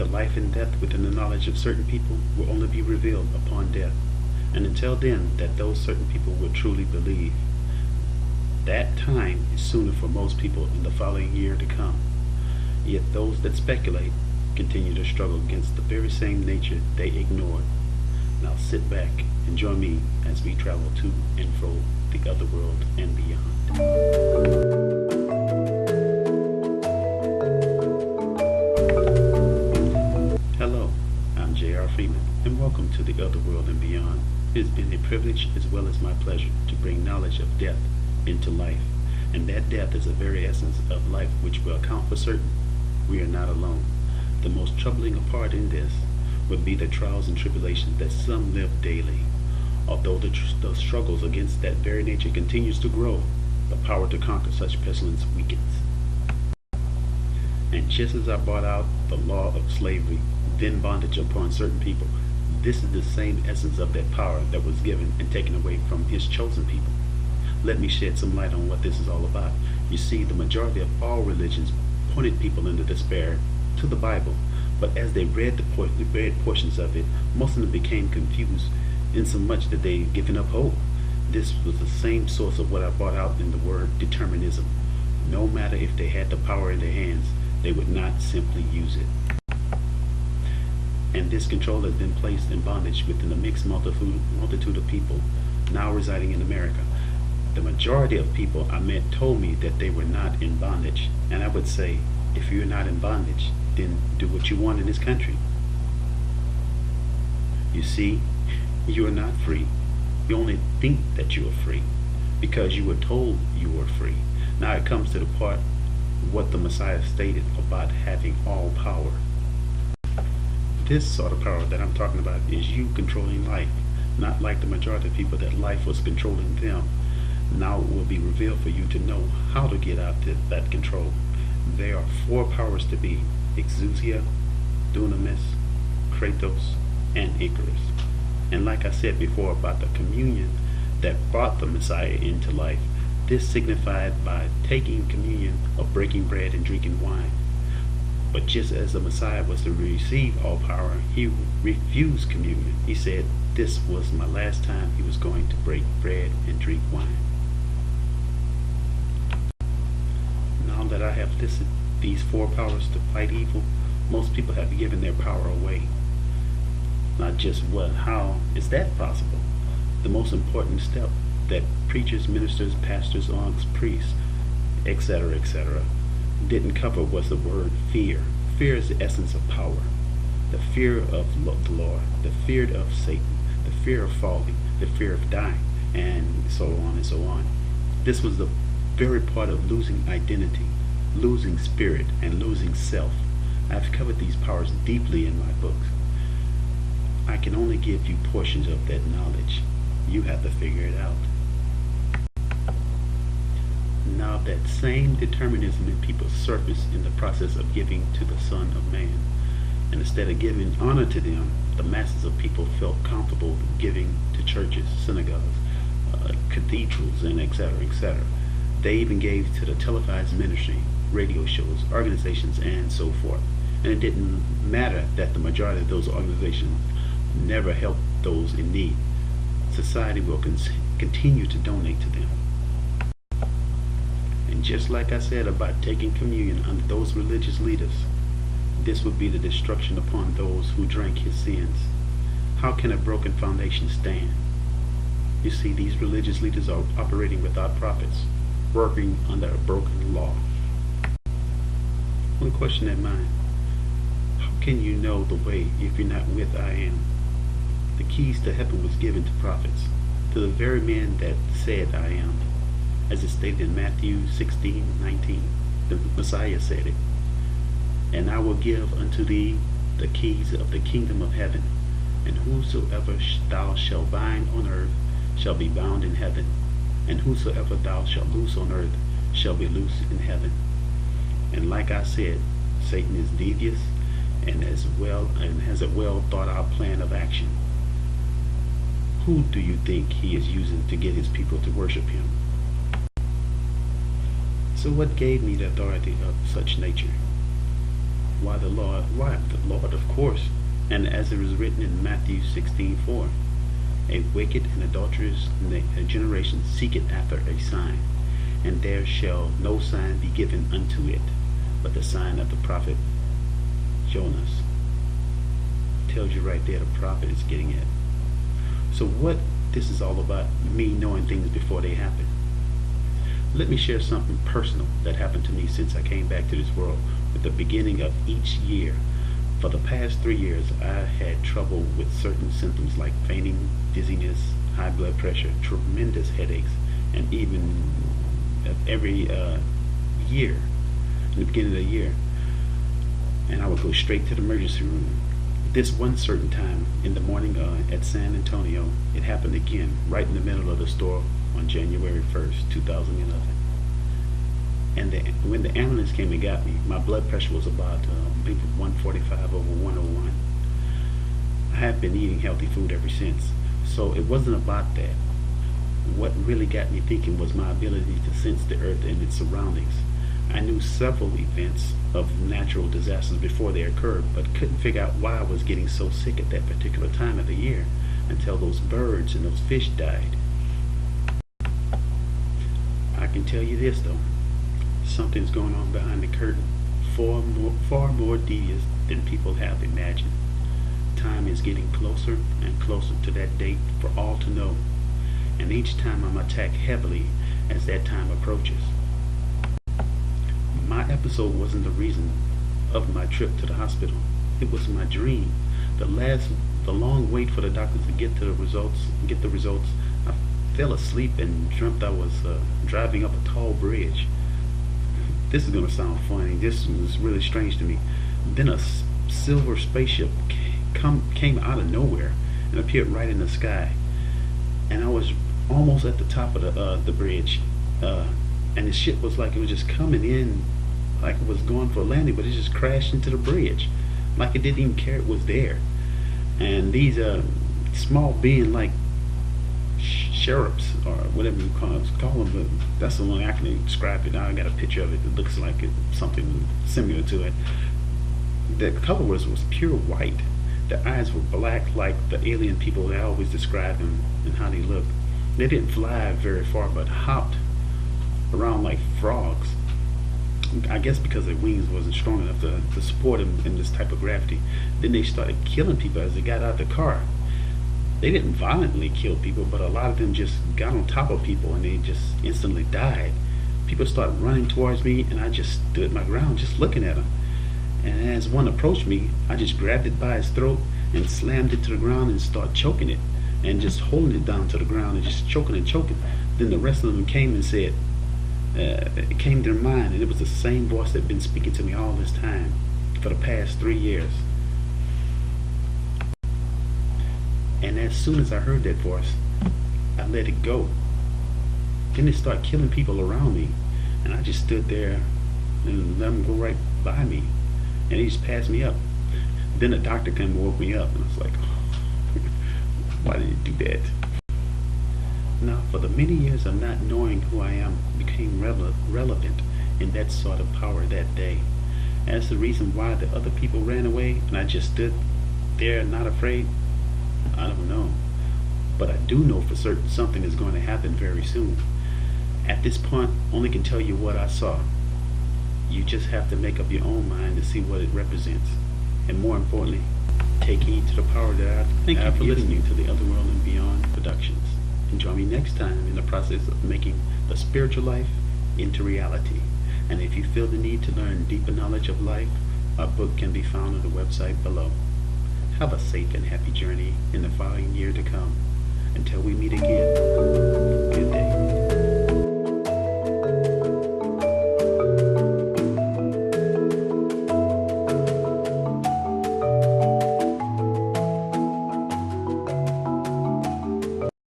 The life and death within the knowledge of certain people will only be revealed upon death, and until then that those certain people will truly believe. That time is sooner for most people in the following year to come. Yet those that speculate continue to struggle against the very same nature they ignored. Now sit back and join me as we travel to and fro the other world and beyond. Hello, I'm J.R. Freeman, and welcome to the other world and beyond. It has been a privilege as well as my pleasure to bring knowledge of death into life, and that death is the very essence of life which will account for certain. We are not alone. The most troubling part in this would be the trials and tribulations that some live daily. Although the struggles against that very nature continues to grow, the power to conquer such pestilence weakens. And just as I brought out the law of slavery, then bondage upon certain people, this is the same essence of that power that was given and taken away from his chosen people. Let me shed some light on what this is all about. You see, the majority of all religions pointed people into despair to the Bible, but as they read read portions of it, most of them became confused insomuch that they given up hope. This was the same source of what I brought out in the word determinism. No matter if they had the power in their hands, they would not simply use it. And this control has been placed in bondage within a mixed multitude of people now residing in America. The majority of people I met told me that they were not in bondage, and I would say, if you're not in bondage, then do what you want in this country. You see, you are not free. You only think that you are free because you were told you were free. Now it comes to the part what the Messiah stated about having all power. This sort of power that I'm talking about is you controlling life, not like the majority of people that life was controlling them. Now it will be revealed for you to know how to get out of that control. There are four powers to be: exousia, dunamis, kratos, and icarus. And like I said before about the communion that brought the Messiah into life, this signified by taking communion of breaking bread and drinking wine. But just as the Messiah was to receive all power, he refused communion. He said this was my last time he was going to break bread and drink wine. Now that I have listed these four powers to fight evil, most people have given their power away. Not just how is that possible? The most important step that preachers, ministers, pastors, monks, priests, etc., didn't cover was the word fear. Fear is the essence of power. The fear of the Lord, the fear of Satan, the fear of falling, the fear of dying, and so on and so on. This was the very part of losing identity, losing spirit, and losing self. I've covered these powers deeply in my books. I can only give you portions of that knowledge. You have to figure it out. Now that same determinism in people surface in the process of giving to the Son of Man. And instead of giving honor to them, the masses of people felt comfortable giving to churches, synagogues, cathedrals, and etc. They even gave to the televised ministry, radio shows, organizations, and so forth. And it didn't matter that the majority of those organizations never helped those in need. Society will continue to donate to them. And just like I said about taking communion under those religious leaders, this would be the destruction upon those who drank his sins. How can a broken foundation stand? You see, these religious leaders are operating without prophets, working under a broken law. One question in mind: how can you know the way if you're not with I am? The keys to heaven was given to prophets, to the very men that said I am. As it stated in Matthew 16:19, the Messiah said it. And I will give unto thee the keys of the kingdom of heaven, and whosoever thou shalt bind on earth shall be bound in heaven, and whosoever thou shalt loose on earth shall be loose in heaven. And like I said, Satan is devious and has a well thought out plan of action. Who do you think he is using to get his people to worship him? So what gave me the authority of such nature? Why the Lord, of course. And as it is written in Matthew 16:4, a wicked and adulterous generation seeketh after a sign, and there shall no sign be given unto it, but the sign of the prophet Jonas. Tells you right there the prophet is getting at. So what this is all about, me knowing things before they happen. Let me share something personal that happened to me since I came back to this world. At the beginning of each year, for the past 3 years, I had trouble with certain symptoms like fainting, dizziness, high blood pressure, tremendous headaches, and even every year, in the beginning of the year, and I would go straight to the emergency room. This one certain time in the morning at San Antonio, it happened again, right in the middle of the store on January 1st, 2011. And when the ambulance came and got me, my blood pressure was about maybe 145 over 101. I have been eating healthy food ever since, so it wasn't about that. What really got me thinking was my ability to sense the earth and its surroundings. I knew several events of natural disasters before they occurred, but couldn't figure out why I was getting so sick at that particular time of the year until those birds and those fish died. I can tell you this though, something's going on behind the curtain, far more devious than people have imagined. Time is getting closer and closer to that date for all to know, and each time I'm attacked heavily as that time approaches. My episode wasn't the reason of my trip to the hospital. It was my dream. The long wait for the doctors to get the results. I fell asleep and dreamt I was driving up a tall bridge. This is going to sound funny. This was really strange to me. Then a silver spaceship came out of nowhere and appeared right in the sky. And I was almost at the top of the bridge. And the ship was like it was just coming in, like it was going for a landing, but it just crashed into the bridge, like it didn't even care it was there. And these small being like sheriffs or whatever you call them, but that's the only I can describe it. Now I got a picture of it that looks like something similar to it. The color was pure white. The eyes were black like the alien people that I always describe them and how they looked. They didn't fly very far, but hopped around like frogs. I guess because their wings wasn't strong enough to support them in this type of gravity. Then they started killing people as they got out of the car. They didn't violently kill people, but a lot of them just got on top of people and they just instantly died. People started running towards me and I just stood my ground just looking at them. And as one approached me, I just grabbed it by its throat and slammed it to the ground and started choking it and just holding it down to the ground and just choking and choking. Then the rest of them came and said, it came to their mind, and it was the same voice that had been speaking to me all this time for the past 3 years. And as soon as I heard that voice, I let it go. Then it started killing people around me, and I just stood there and let them go right by me, and he just passed me up. Then the doctor came and woke me up, and I was like, oh, why did he do that? Now, for the many years of not knowing who I am became relevant in that sort of power that day. As the reason why the other people ran away and I just stood there not afraid, I don't know. But I do know for certain something is going to happen very soon. At this point, only can tell you what I saw. You just have to make up your own mind to see what it represents. And more importantly, take heed to the power that I've Thank you for listening to the Otherworld and Beyond Productions. And join me next time in the process of making the spiritual life into reality. And if you feel the need to learn deeper knowledge of life, our book can be found on the website below. Have a safe and happy journey in the following year to come. Until we meet again, good day.